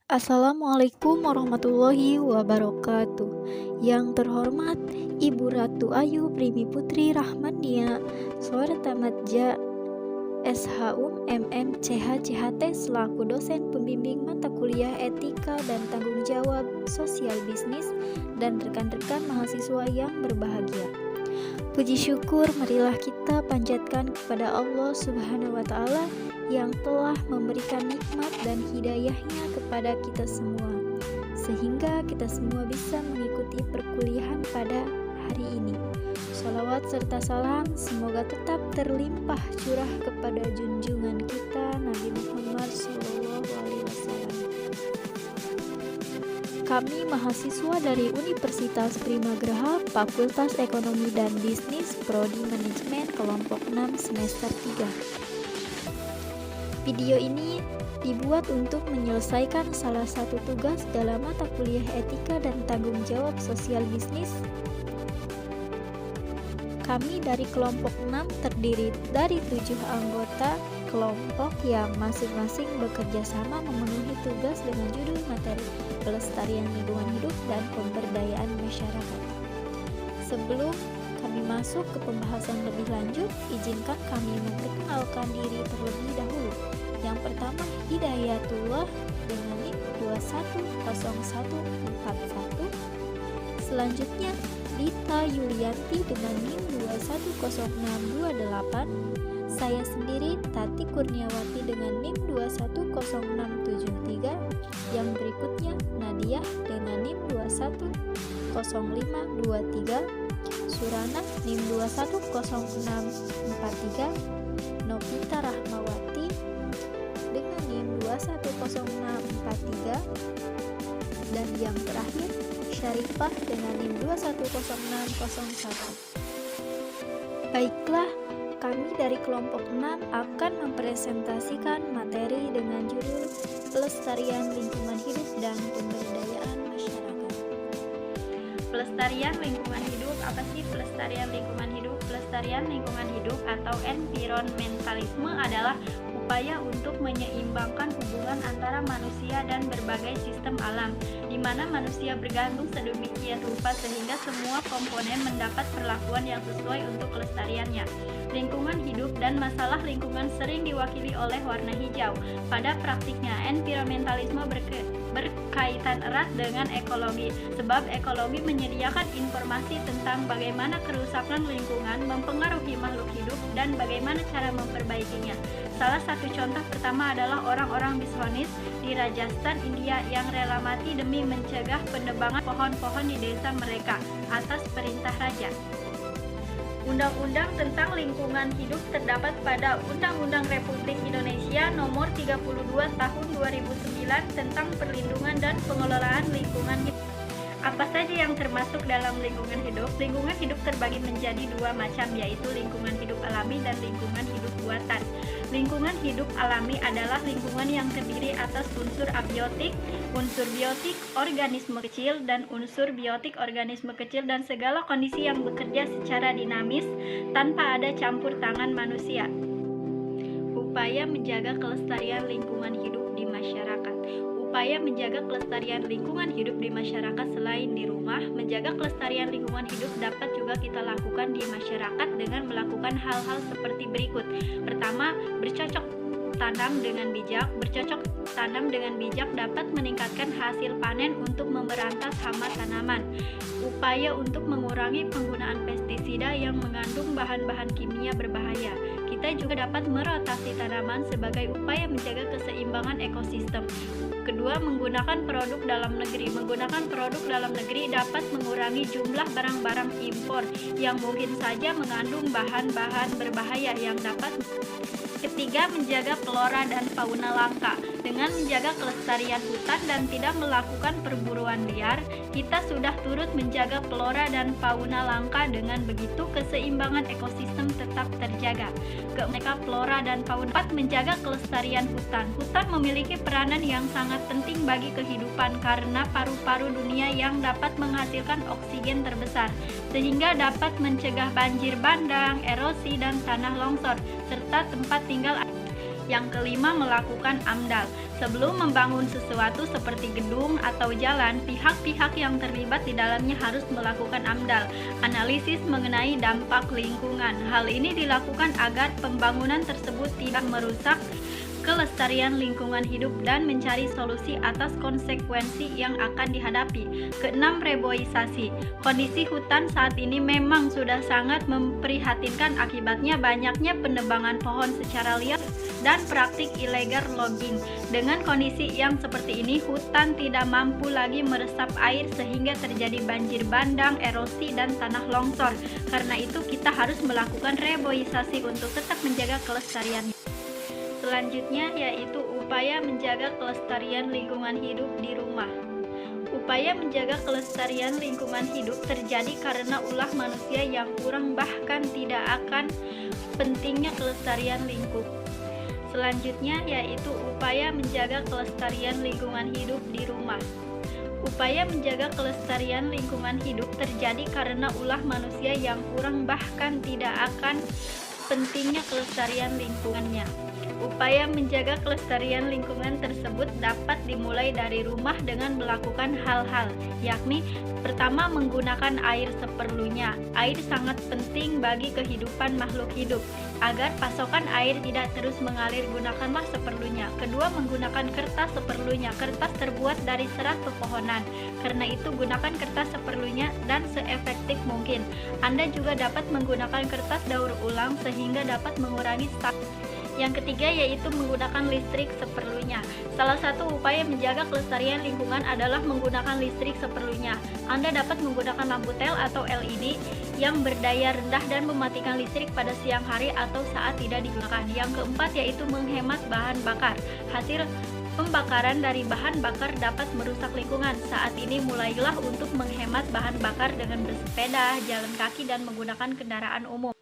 Assalamualaikum warahmatullahi wabarakatuh. Yang terhormat Ibu Ratu Ayu Primi Putri Rahmania, Saudara Tamatja SHUM MMCH-CHT selaku dosen pembimbing mata kuliah Etika dan Tanggung Jawab Sosial Bisnis dan rekan-rekan mahasiswa yang berbahagia. Puji syukur marilah kita panjatkan kepada Allah Subhanahu wa Ta'ala yang telah memberikan nikmat dan hidayahnya kepada kita semua, sehingga kita semua bisa mengikuti perkuliahan pada hari ini. Shalawat serta salam semoga tetap terlimpah curah kepada junjungan kita Nabi Muhammad SAW. Kami mahasiswa dari Universitas Primagraha, Fakultas Ekonomi dan Bisnis, Prodi Manajemen, kelompok 6 semester 3. Video ini dibuat untuk menyelesaikan salah satu tugas dalam mata kuliah Etika dan Tanggung Jawab Sosial Bisnis. Kami dari kelompok 6 terdiri dari 7 anggota kelompok yang masing-masing bekerja sama memenuhi tugas dengan judul materi pelestarian lingkungan hidup dan pemberdayaan masyarakat. Sebelum kami masuk ke pembahasan lebih lanjut, izinkan kami memperkenalkan diri terlebih dahulu. Yang pertama, Hidayatullah dengan NIM 210141. Selanjutnya, Dita Yulianti dengan NIM 210628. Saya sendiri, Tati Kurniawati dengan NIM 210673. Yang berikutnya, Nadia dengan NIM 210523. Surana NIM 210643. Novita Rahmawati dengan NIM 210643. Dan yang terakhir, Syarifah dengan NIM 210601. Baiklah, kami dari kelompok 6 akan mempresentasikan materi dengan judul Pelestarian Lingkungan Hidup dan Pemberdayaan Masyarakat. Pelestarian lingkungan hidup, apa sih pelestarian lingkungan hidup? Pelestarian lingkungan hidup atau environmentalisme adalah upaya untuk menyeimbangkan hubungan antara manusia dan berbagai sistem alam, di mana manusia bergantung sedemikian rupa sehingga semua komponen mendapat perlakuan yang sesuai untuk kelestariannya. Lingkungan hidup dan masalah lingkungan sering diwakili oleh warna hijau. Pada praktiknya, environmentalisme berkaitan erat dengan ekologi, sebab ekologi menyediakan informasi tentang bagaimana kerusakan lingkungan mempengaruhi makhluk hidup dan bagaimana cara memperbaikinya. Salah satu contoh pertama adalah orang-orang Bishonis di Rajasthan, India yang rela mati demi mencegah penebangan pohon-pohon di desa mereka atas perintah raja. Undang-undang tentang lingkungan hidup terdapat pada Undang-Undang Republik Indonesia Nomor 32 Tahun 2009 tentang perlindungan dan pengelolaan lingkungan hidup. Apa saja yang termasuk dalam lingkungan hidup? Lingkungan hidup terbagi menjadi dua macam, yaitu lingkungan hidup alami dan lingkungan hidup buatan. Lingkungan hidup alami adalah lingkungan yang terdiri atas unsur abiotik, unsur biotik, organisme kecil, dan unsur biotik organisme kecil dan segala kondisi yang bekerja secara dinamis tanpa ada campur tangan manusia. Upaya menjaga kelestarian lingkungan hidup di masyarakat. Upaya menjaga kelestarian lingkungan hidup di masyarakat selain di rumah, menjaga kelestarian lingkungan hidup dapat juga kita lakukan di masyarakat dengan melakukan hal-hal seperti berikut. Pertama, bercocok tanam dengan bijak. Bercocok tanam dengan bijak dapat meningkatkan hasil panen untuk memberantas hama tanaman. Upaya untuk mengurangi penggunaan pestisida yang mengandung bahan-bahan kimia berbahaya. Kita juga dapat merotasi tanaman sebagai upaya menjaga keseimbangan ekosistem. Kedua, menggunakan produk dalam negeri. Menggunakan produk dalam negeri dapat mengurangi jumlah barang-barang impor yang mungkin saja mengandung bahan-bahan berbahaya yang dapat. Ketiga, menjaga flora dan fauna langka. Dengan menjaga kelestarian hutan dan tidak melakukan perburuan liar, kita sudah turut menjaga flora dan fauna langka. Dengan begitu, keseimbangan ekosistem tetap terjaga. Keanekaragaman flora dan fauna. 4. Menjaga kelestarian hutan. Hutan memiliki peranan yang sangat penting bagi kehidupan karena paru-paru dunia yang dapat menghasilkan oksigen terbesar, sehingga dapat mencegah banjir bandang, erosi, dan tanah longsor, serta tempat tinggal. Yang kelima, melakukan AMDAL. Sebelum membangun sesuatu seperti gedung atau jalan, pihak-pihak yang terlibat di dalamnya harus melakukan AMDAL, analisis mengenai dampak lingkungan. Hal ini dilakukan agar pembangunan tersebut tidak merusak kelestarian lingkungan hidup dan mencari solusi atas konsekuensi yang akan dihadapi. Keenam, reboisasi. Kondisi hutan saat ini memang sudah sangat memprihatinkan akibatnya banyaknya penebangan pohon secara liar dan praktik ilegal logging. Dengan kondisi yang seperti ini, hutan tidak mampu lagi meresap air sehingga terjadi banjir bandang, erosi, dan tanah longsor. Karena itu kita harus melakukan reboisasi untuk tetap menjaga kelestarian. Selanjutnya yaitu upaya menjaga kelestarian lingkungan hidup di rumah. Upaya menjaga kelestarian lingkungan hidup terjadi karena ulah manusia yang kurang bahkan tidak akan pentingnya kelestarian lingkungan. Selanjutnya yaitu upaya menjaga kelestarian lingkungan hidup di rumah. Upaya menjaga kelestarian lingkungan hidup terjadi karena ulah manusia yang kurang bahkan tidak akan pentingnya kelestarian lingkungannya. Upaya menjaga kelestarian lingkungan tersebut dapat dimulai dari rumah dengan melakukan hal-hal, yakni pertama, menggunakan air seperlunya. Air sangat penting bagi kehidupan makhluk hidup. Agar pasokan air tidak terus mengalir, gunakanlah seperlunya. Kedua, menggunakan kertas seperlunya. Kertas terbuat dari serat pepohonan. Karena itu, gunakan kertas seperlunya dan seefektif mungkin. Anda juga dapat menggunakan kertas daur ulang sehingga dapat mengurangi stok. Yang ketiga yaitu menggunakan listrik seperlunya. Salah satu upaya menjaga kelestarian lingkungan adalah menggunakan listrik seperlunya. Anda dapat menggunakan lampu tel atau LED yang berdaya rendah dan mematikan listrik pada siang hari atau saat tidak digunakan. Yang keempat yaitu menghemat bahan bakar. Hasil pembakaran dari bahan bakar dapat merusak lingkungan. Saat ini mulailah untuk menghemat bahan bakar dengan bersepeda, jalan kaki, dan menggunakan kendaraan umum.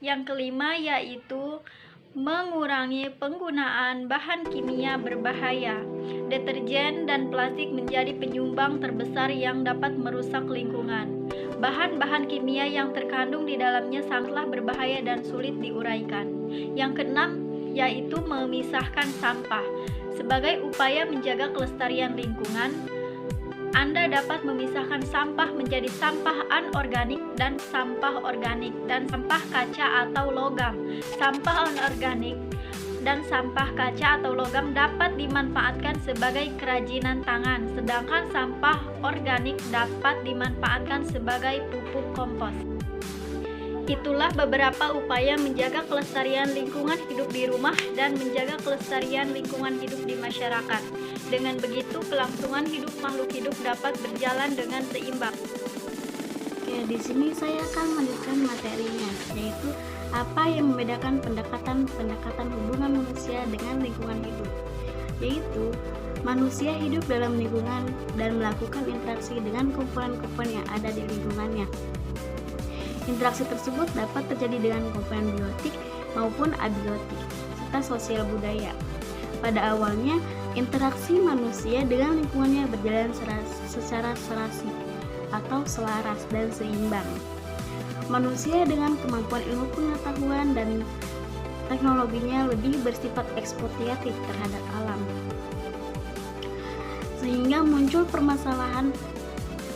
Yang kelima yaitu mengurangi penggunaan bahan kimia berbahaya. Deterjen dan plastik menjadi penyumbang terbesar yang dapat merusak lingkungan. Bahan-bahan kimia yang terkandung di dalamnya sangatlah berbahaya dan sulit diuraikan. Yang keenam yaitu memisahkan sampah. Sebagai upaya menjaga kelestarian lingkungan, Anda dapat memisahkan sampah menjadi sampah anorganik dan sampah organik dan sampah kaca atau logam. Sampah anorganik dan sampah kaca atau logam dapat dimanfaatkan sebagai kerajinan tangan, sedangkan sampah organik dapat dimanfaatkan sebagai pupuk kompos. Itulah beberapa upaya menjaga kelestarian lingkungan hidup di rumah dan menjaga kelestarian lingkungan hidup di masyarakat. Dengan begitu, kelangsungan hidup makhluk hidup dapat berjalan dengan seimbang. Oke, di sini saya akan melanjutkan materinya, yaitu apa yang membedakan pendekatan hubungan manusia dengan lingkungan hidup. Yaitu, manusia hidup dalam lingkungan dan melakukan interaksi dengan komponen-komponen yang ada di lingkungannya. Interaksi tersebut dapat terjadi dengan komponen biotik maupun abiotik, serta sosial budaya. Pada awalnya, interaksi manusia dengan lingkungannya berjalan secara serasi atau selaras dan seimbang. Manusia dengan kemampuan ilmu pengetahuan dan teknologinya lebih bersifat eksploitatif terhadap alam, sehingga muncul permasalahan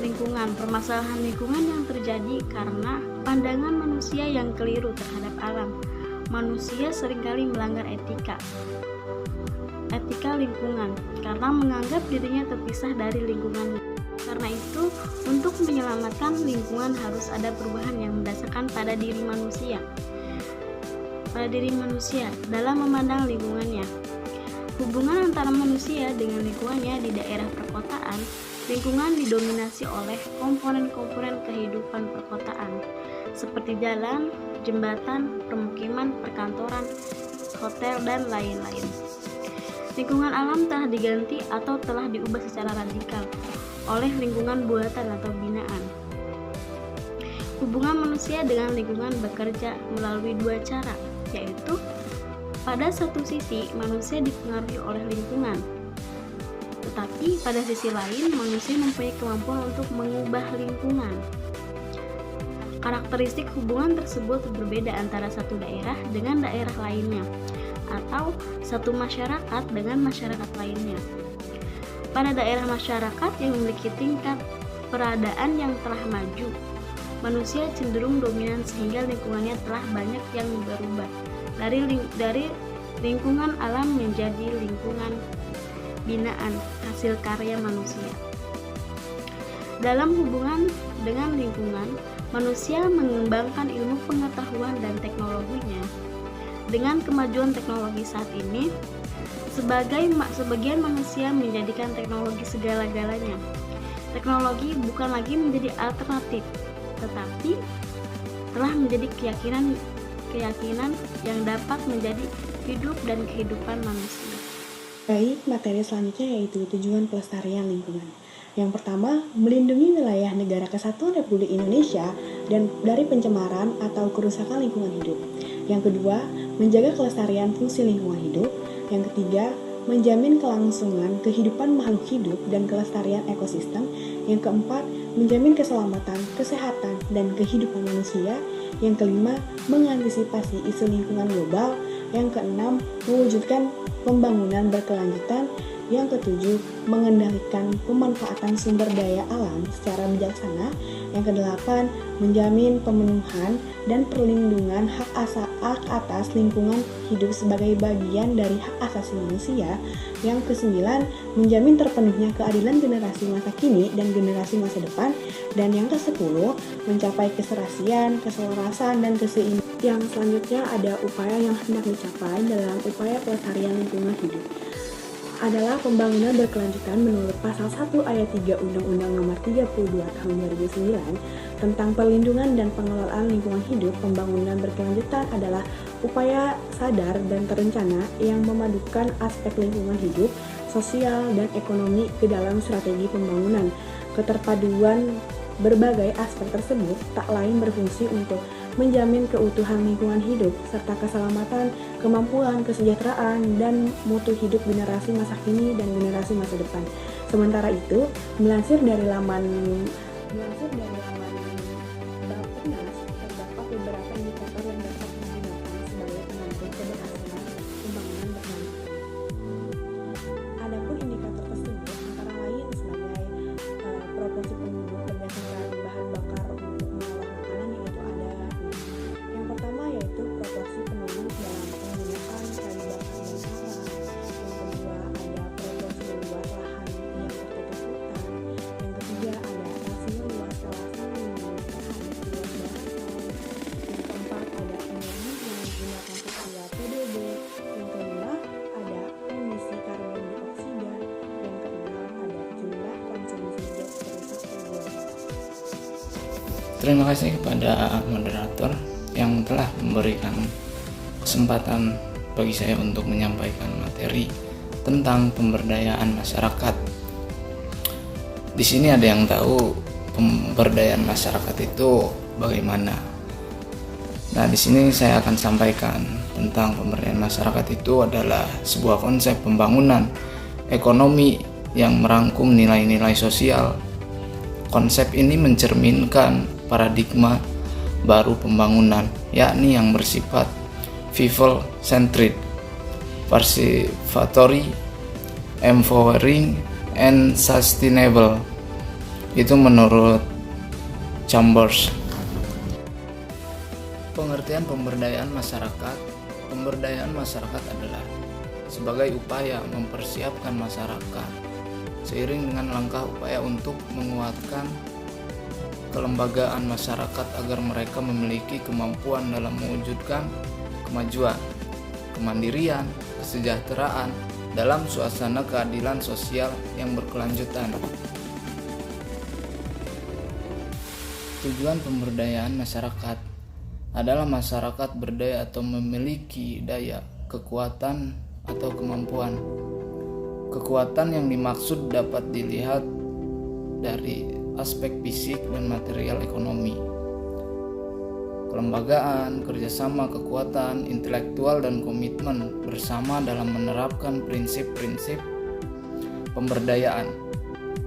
lingkungan yang terjadi karena pandangan manusia yang keliru terhadap alam. Manusia seringkali melanggar etika lingkungan karena menganggap dirinya terpisah dari lingkungannya. Karena itu, untuk menyelamatkan lingkungan harus ada perubahan yang mendasarkan pada diri manusia dalam memandang lingkungannya. Hubungan antara manusia dengan lingkungannya di daerah perkotaan, lingkungan didominasi oleh komponen-komponen kehidupan perkotaan, seperti jalan, jembatan, permukiman, perkantoran, hotel, dan lain-lain. Lingkungan alam telah diganti atau telah diubah secara radikal oleh lingkungan buatan atau binaan. Hubungan manusia dengan lingkungan bekerja melalui dua cara, yaitu pada satu sisi manusia dipengaruhi oleh lingkungan, tetapi pada sisi lain manusia mempunyai kemampuan untuk mengubah lingkungan. Karakteristik hubungan tersebut berbeda antara satu daerah dengan daerah lainnya. atau satu masyarakat dengan masyarakat lainnya. Pada daerah masyarakat yang memiliki tingkat peradaan yang telah maju, manusia cenderung dominan sehingga lingkungannya telah banyak yang berubah dari lingkungan alam menjadi lingkungan binaan hasil karya manusia. Dalam hubungan dengan lingkungan, manusia mengembangkan ilmu pengetahuan dan teknologinya. Dengan kemajuan teknologi saat ini, sebagian manusia menjadikan teknologi segala-galanya. Teknologi bukan lagi menjadi alternatif, tetapi telah menjadi keyakinan yang dapat menjadi hidup dan kehidupan manusia. Baik, materi selanjutnya yaitu tujuan pelestarian lingkungan. Yang pertama, melindungi wilayah Negara Kesatuan Republik Indonesia dan dari pencemaran atau kerusakan lingkungan hidup. Yang kedua, menjaga kelestarian fungsi lingkungan hidup. Yang ketiga, menjamin kelangsungan kehidupan makhluk hidup dan kelestarian ekosistem. Yang keempat, menjamin keselamatan, kesehatan, dan kehidupan manusia. Yang kelima, mengantisipasi isu lingkungan global. Yang keenam, mewujudkan pembangunan berkelanjutan. Yang ketujuh, mengendalikan pemanfaatan sumber daya alam secara bijaksana. Yang kedelapan, menjamin pemenuhan dan perlindungan hak atas lingkungan hidup sebagai bagian dari hak asasi manusia. Yang kesembilan, menjamin terpenuhnya keadilan generasi masa kini dan generasi masa depan. Dan yang kesepuluh, mencapai keserasian, keselarasan, dan keseimbangan. Yang selanjutnya ada upaya yang hendak dicapai dalam upaya pelestarian lingkungan hidup adalah pembangunan berkelanjutan menurut pasal 1 ayat 3 Undang-Undang Nomor 32 Tahun 2009 tentang perlindungan dan pengelolaan lingkungan hidup. Pembangunan berkelanjutan adalah upaya sadar dan terencana yang memadukan aspek lingkungan hidup, sosial, dan ekonomi ke dalam strategi pembangunan. Keterpaduan berbagai aspek tersebut tak lain berfungsi untuk menjamin keutuhan lingkungan hidup serta keselamatan, kemampuan, kesejahteraan, dan mutu hidup generasi masa kini dan generasi masa depan. Sementara itu, melansir dari laman Bappenas, terdapat beberapa indikator yang dapat digunakan sebagai penentu keberhasilan pembangunan berkelanjutan. Adapun indikator tersebut antara lain sebagai proporsi penduduk berdasarkan bahan bakar untuk mengolah makanan, yaitu ada yang pertama yaitu proporsi penduduk dalam penggunaan kayu bakar dan alam. Yang kedua ada proporsi luas lahan yang tertutup hutan. Yang ketiga ada rasio luas kawasan terhadap luas daratan. Yang keempat ada energi yang digunakan sesuai PDB. Yang kelima ada emisi karbon dioksida. Yang keenam ada jumlah konsumsi gas perusak global. Terima kasih kepada moderator yang telah memberikan kesempatan bagi saya untuk menyampaikan materi tentang pemberdayaan masyarakat. Di sini ada yang tahu pemberdayaan masyarakat itu bagaimana. Nah, di sini saya akan sampaikan tentang pemberdayaan masyarakat itu adalah sebuah konsep pembangunan ekonomi yang merangkum nilai-nilai sosial. Konsep ini mencerminkan paradigma baru pembangunan, yakni yang bersifat people-centered, participatory, empowering, and sustainable. Itu menurut Chambers. Pengertian pemberdayaan masyarakat. Pemberdayaan masyarakat adalah sebagai upaya mempersiapkan masyarakat seiring dengan langkah upaya untuk menguatkan kelembagaan masyarakat agar mereka memiliki kemampuan dalam mewujudkan kemajuan, kemandirian, kesejahteraan dalam suasana keadilan sosial yang berkelanjutan. Tujuan pemberdayaan masyarakat adalah masyarakat berdaya atau memiliki daya, kekuatan, atau kemampuan. Kekuatan yang dimaksud dapat dilihat dari aspek fisik dan material ekonomi, kelembagaan, kerjasama, kekuatan, intelektual, dan komitmen bersama dalam menerapkan prinsip-prinsip pemberdayaan.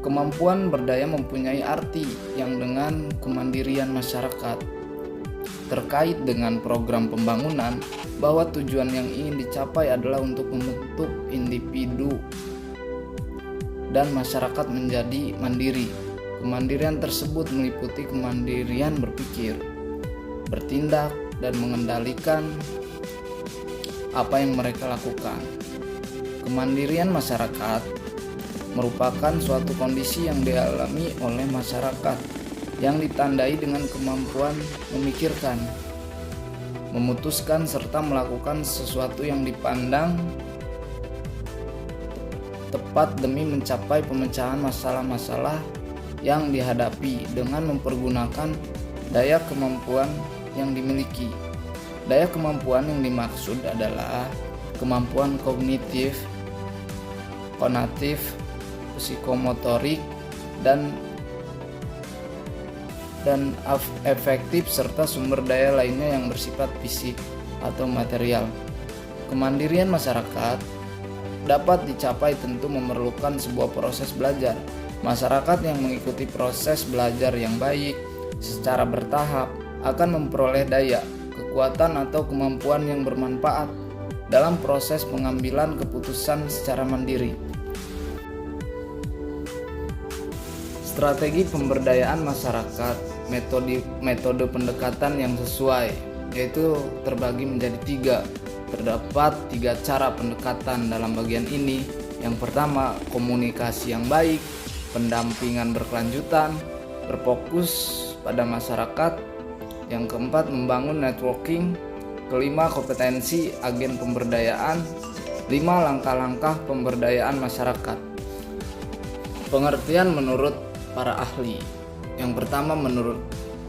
Kemampuan berdaya mempunyai arti yang dengan kemandirian masyarakat. Terkait dengan program pembangunan, bahwa tujuan yang ingin dicapai adalah untuk membentuk individu dan masyarakat menjadi mandiri. Kemandirian tersebut meliputi kemandirian berpikir, bertindak, dan mengendalikan apa yang mereka lakukan. Kemandirian masyarakat merupakan suatu kondisi yang dialami oleh masyarakat yang ditandai dengan kemampuan memikirkan, memutuskan, serta melakukan sesuatu yang dipandang tepat demi mencapai pemecahan masalah-masalah yang dihadapi dengan mempergunakan daya kemampuan yang dimiliki. Daya kemampuan yang dimaksud adalah kemampuan kognitif, psikomotorik, dan efektif, serta sumber daya lainnya yang bersifat fisik atau material. Kemandirian masyarakat dapat dicapai tentu memerlukan sebuah proses belajar. Masyarakat yang mengikuti proses belajar yang baik secara bertahap akan memperoleh daya, kekuatan, atau kemampuan yang bermanfaat dalam proses pengambilan keputusan secara mandiri. Strategi pemberdayaan masyarakat, metode pendekatan yang sesuai, yaitu terbagi menjadi 3. Terdapat 3 cara pendekatan dalam bagian ini. Yang pertama, komunikasi yang baik, pendampingan berkelanjutan, berfokus pada masyarakat. Yang keempat, membangun networking. Kelima, kompetensi agen pemberdayaan. 5, langkah-langkah pemberdayaan masyarakat. Pengertian menurut para ahli. Yang pertama, menurut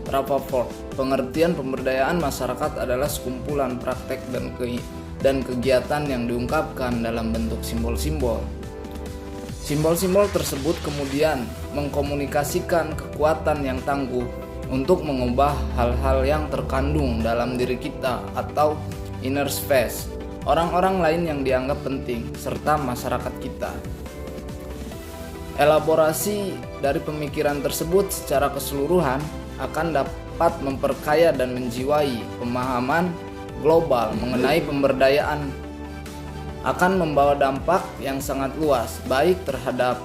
Rappaport, pengertian pemberdayaan masyarakat adalah sekumpulan praktek dan kegiatan yang diungkapkan dalam bentuk simbol-simbol. Simbol-simbol tersebut kemudian mengkomunikasikan kekuatan yang tangguh untuk mengubah hal-hal yang terkandung dalam diri kita atau inner space, orang-orang lain yang dianggap penting, serta masyarakat kita. Elaborasi dari pemikiran tersebut secara keseluruhan akan dapat memperkaya dan menjiwai pemahaman global mengenai pemberdayaan, akan membawa dampak yang sangat luas baik terhadap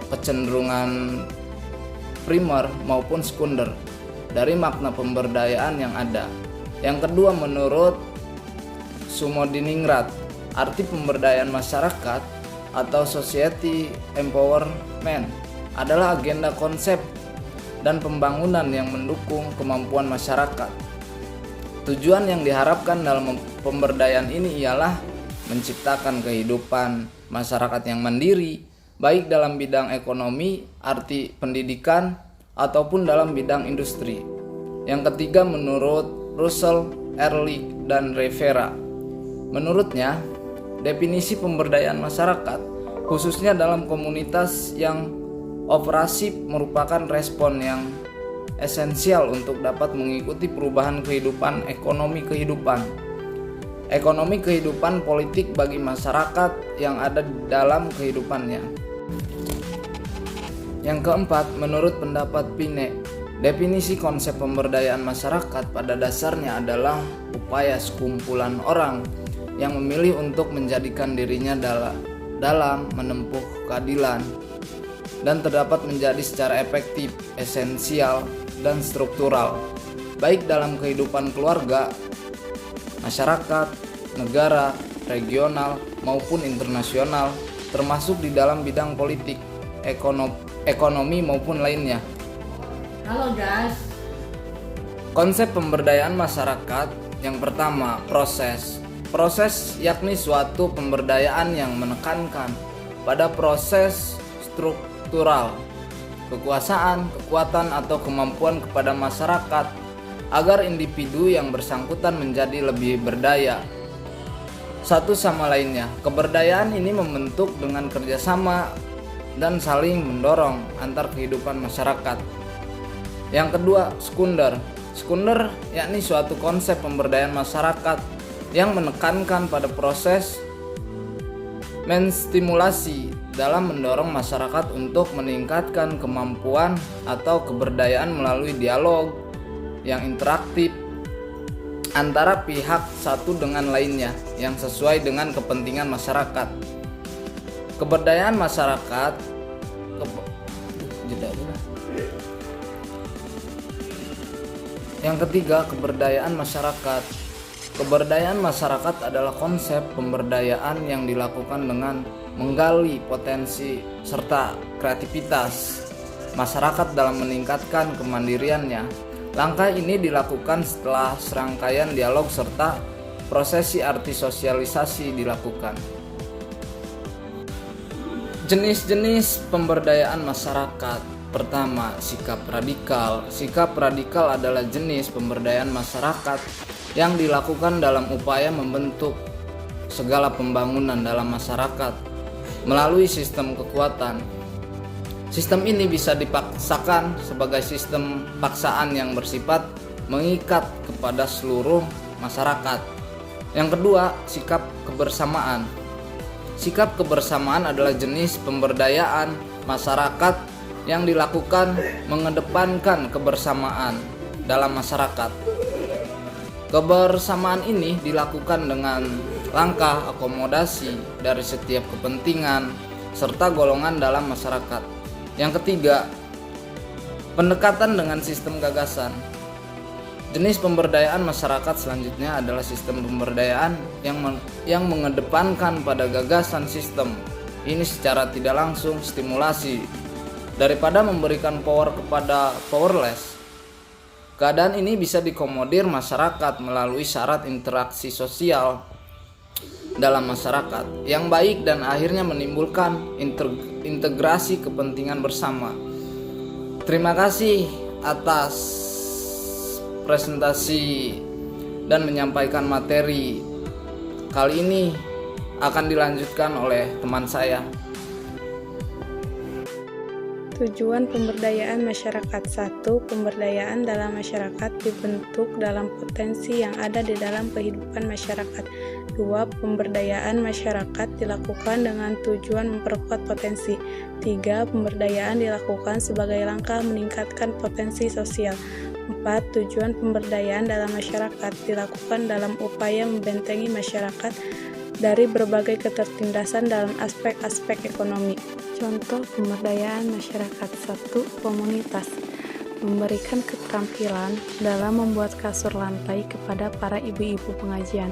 kecenderungan primer maupun sekunder dari makna pemberdayaan yang ada. Yang kedua, menurut Sumodiningrat, arti pemberdayaan masyarakat atau society empowerment adalah agenda konsep dan pembangunan yang mendukung kemampuan masyarakat. Tujuan yang diharapkan dalam pemberdayaan ini ialah menciptakan kehidupan masyarakat yang mandiri, baik dalam bidang ekonomi, arti pendidikan, ataupun dalam bidang industri. Yang ketiga, menurut Russell, Ehrlich, dan Rivera, menurutnya definisi pemberdayaan masyarakat, khususnya dalam komunitas yang operasif, merupakan respon yang esensial untuk dapat mengikuti perubahan kehidupan ekonomi politik bagi masyarakat yang ada dalam kehidupannya. Yang keempat, menurut pendapat Pine, definisi konsep pemberdayaan masyarakat pada dasarnya adalah upaya sekumpulan orang yang memilih untuk menjadikan dirinya dalam menempuh keadilan dan terdapat menjadi secara efektif, esensial, dan struktural, baik dalam kehidupan keluarga, masyarakat, negara, regional, maupun internasional, termasuk di dalam bidang politik, ekonomi maupun lainnya. Halo guys. Konsep pemberdayaan masyarakat yang pertama, proses. Proses yakni suatu pemberdayaan yang menekankan pada proses struktural, kekuasaan, kekuatan, atau kemampuan kepada masyarakat agar individu yang bersangkutan menjadi lebih berdaya satu sama lainnya. Keberdayaan ini membentuk dengan kerjasama dan saling mendorong antar kehidupan masyarakat. Yang kedua, sekunder. Sekunder yakni suatu konsep pemberdayaan masyarakat yang menekankan pada proses menstimulasi dalam mendorong masyarakat untuk meningkatkan kemampuan atau keberdayaan melalui dialog yang interaktif, antara pihak satu dengan lainnya yang sesuai dengan kepentingan masyarakat. Keberdayaan masyarakat Yang ketiga, keberdayaan masyarakat. Keberdayaan masyarakat adalah konsep pemberdayaan yang dilakukan dengan menggali potensi serta kreativitas masyarakat dalam meningkatkan kemandiriannya. Langkah ini dilakukan setelah serangkaian dialog serta prosesi arti sosialisasi dilakukan. Jenis-jenis pemberdayaan masyarakat. Pertama, sikap radikal. Sikap radikal adalah jenis pemberdayaan masyarakat yang dilakukan dalam upaya membentuk segala pembangunan dalam masyarakat melalui sistem kekuatan. Sistem ini bisa dipaksakan sebagai sistem paksaan yang bersifat mengikat kepada seluruh masyarakat. Yang kedua, sikap kebersamaan. Sikap kebersamaan adalah jenis pemberdayaan masyarakat yang dilakukan mengedepankan kebersamaan dalam masyarakat. Kebersamaan ini dilakukan dengan langkah akomodasi dari setiap kepentingan serta golongan dalam masyarakat. Yang ketiga, pendekatan dengan sistem gagasan. Jenis pemberdayaan masyarakat selanjutnya adalah sistem pemberdayaan yang mengedepankan pada gagasan sistem. Ini secara tidak langsung stimulasi daripada memberikan power kepada powerless. Keadaan ini bisa dikomodir masyarakat melalui syarat interaksi sosial dalam masyarakat yang baik dan akhirnya menimbulkan integrasi kepentingan bersama. Terima kasih atas presentasi dan menyampaikan materi kali ini akan dilanjutkan oleh teman saya. Tujuan pemberdayaan masyarakat. 1. Pemberdayaan dalam masyarakat dibentuk dalam potensi yang ada di dalam kehidupan masyarakat. 2. Pemberdayaan masyarakat dilakukan dengan tujuan memperkuat potensi. 3. Pemberdayaan dilakukan sebagai langkah meningkatkan potensi sosial. 4. Tujuan pemberdayaan dalam masyarakat dilakukan dalam upaya membentengi masyarakat dari berbagai ketertindasan dalam aspek-aspek ekonomi. Contoh pemberdayaan masyarakat. 1. Komunitas memberikan keterampilan dalam membuat kasur lantai kepada para ibu-ibu pengajian.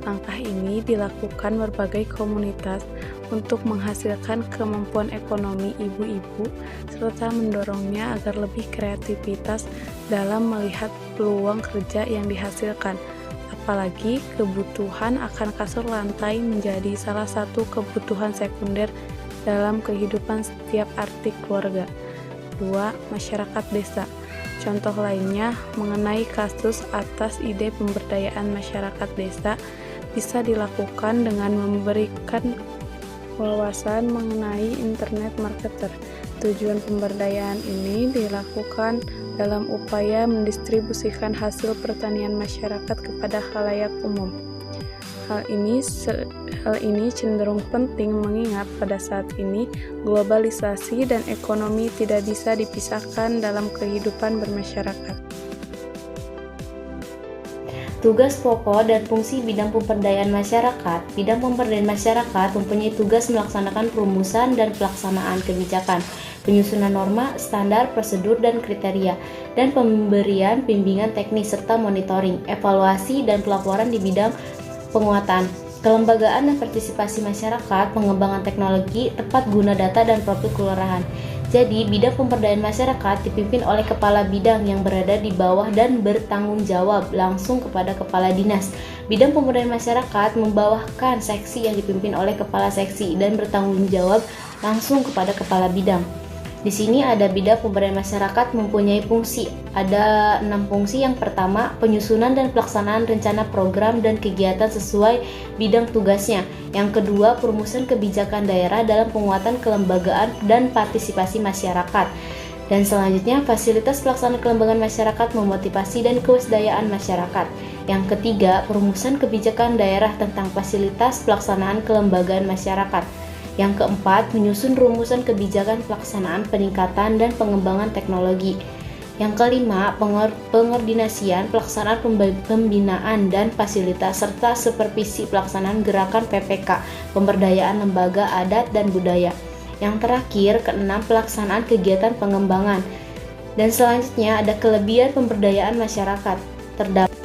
Langkah ini dilakukan berbagai komunitas untuk menghasilkan kemampuan ekonomi ibu-ibu serta mendorongnya agar lebih kreativitas dalam melihat peluang kerja yang dihasilkan. Apalagi kebutuhan akan kasur lantai menjadi salah satu kebutuhan sekunder dalam kehidupan setiap arti keluarga. 2. Masyarakat desa. Contoh lainnya mengenai kasus atas ide pemberdayaan masyarakat desa bisa dilakukan dengan memberikan wawasan mengenai internet marketer. Tujuan pemberdayaan ini dilakukan dalam upaya mendistribusikan hasil pertanian masyarakat kepada khalayak umum. Hal ini cenderung penting mengingat pada saat ini globalisasi dan ekonomi tidak bisa dipisahkan dalam kehidupan bermasyarakat. Tugas pokok dan fungsi bidang pemberdayaan masyarakat. Bidang pemberdayaan masyarakat mempunyai tugas melaksanakan perumusan dan pelaksanaan kebijakan, penyusunan norma, standar, prosedur, dan kriteria, dan pemberian bimbingan teknis serta monitoring, evaluasi, dan pelaporan di bidang penguatan, kelembagaan dan partisipasi masyarakat, pengembangan teknologi, tepat guna data, dan profil kelurahan. Jadi, bidang pemberdayaan masyarakat dipimpin oleh kepala bidang yang berada di bawah dan bertanggung jawab langsung kepada kepala dinas. Bidang pemberdayaan masyarakat membawahkan seksi yang dipimpin oleh kepala seksi dan bertanggung jawab langsung kepada kepala bidang. Di sini ada bidang pemberdayaan masyarakat mempunyai fungsi. Ada 6 fungsi. Yang pertama, penyusunan dan pelaksanaan rencana program dan kegiatan sesuai bidang tugasnya. Yang kedua, perumusan kebijakan daerah dalam penguatan kelembagaan dan partisipasi masyarakat. Dan selanjutnya, fasilitas pelaksanaan kelembagaan masyarakat, memotivasi dan kewaspadaan masyarakat. Yang ketiga, perumusan kebijakan daerah tentang fasilitas pelaksanaan kelembagaan masyarakat. Yang keempat, menyusun rumusan kebijakan pelaksanaan peningkatan dan pengembangan teknologi. Yang kelima, pengordinasian pelaksanaan pembinaan dan fasilitas serta supervisi pelaksanaan gerakan PPK, pemberdayaan lembaga adat dan budaya. Yang terakhir, keenam, pelaksanaan kegiatan pengembangan. Dan selanjutnya ada kelebihan pemberdayaan masyarakat. Terdapat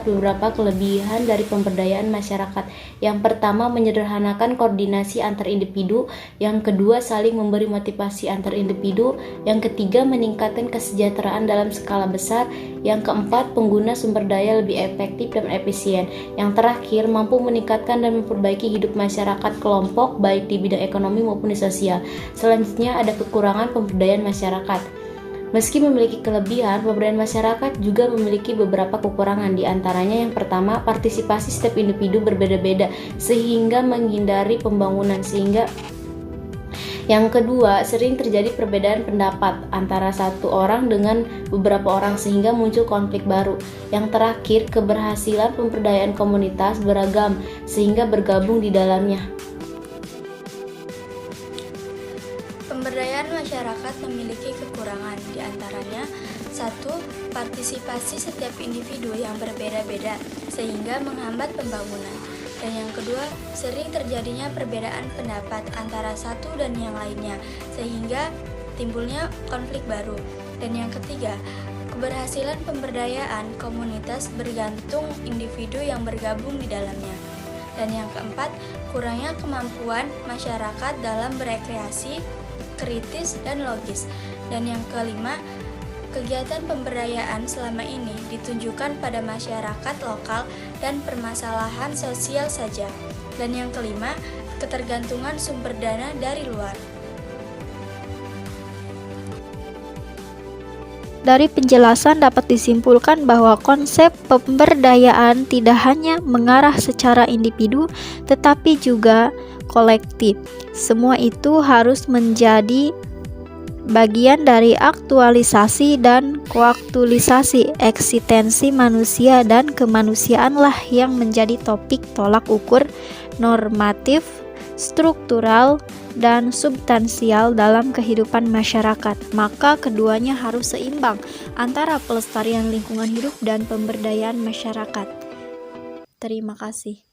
beberapa kelebihan dari pemberdayaan masyarakat. Yang pertama, menyederhanakan koordinasi antar individu. Yang kedua, saling memberi motivasi antar individu. Yang ketiga, meningkatkan kesejahteraan dalam skala besar. Yang keempat, pengguna sumber daya lebih efektif dan efisien. Yang terakhir, mampu meningkatkan dan memperbaiki hidup masyarakat kelompok baik di bidang ekonomi maupun di sosial. Selanjutnya ada kekurangan pemberdayaan masyarakat. Meski memiliki kelebihan, pemberdayaan masyarakat juga memiliki beberapa kekurangan. Di antaranya yang pertama, partisipasi setiap individu berbeda-beda sehingga menghindari pembangunan. Yang kedua, sering terjadi perbedaan pendapat antara satu orang dengan beberapa orang sehingga muncul konflik baru. Yang terakhir, keberhasilan pemberdayaan komunitas beragam sehingga bergabung di dalamnya. Pemberdayaan masyarakat memiliki kekurangan, diantaranya 1. Partisipasi setiap individu yang berbeda-beda sehingga menghambat pembangunan. Dan yang kedua, sering terjadinya perbedaan pendapat antara satu dan yang lainnya sehingga timbulnya konflik baru. Dan yang ketiga, keberhasilan pemberdayaan komunitas bergantung individu yang bergabung di dalamnya. Dan yang keempat, kurangnya kemampuan masyarakat dalam berekreasi kritis dan logis. Dan yang kelima, kegiatan pemberdayaan selama ini ditunjukkan pada masyarakat lokal dan permasalahan sosial saja. Dan yang kelima, ketergantungan sumber dana dari luar. Dari penjelasan dapat disimpulkan bahwa konsep pemberdayaan tidak hanya mengarah secara individu, tetapi juga kolektif. Semua itu harus menjadi bagian dari aktualisasi dan koaktualisasi eksistensi manusia, dan kemanusiaanlah yang menjadi topik tolak ukur normatif, struktural, dan substansial dalam kehidupan masyarakat. Maka keduanya harus seimbang antara pelestarian lingkungan hidup dan pemberdayaan masyarakat. Terima kasih.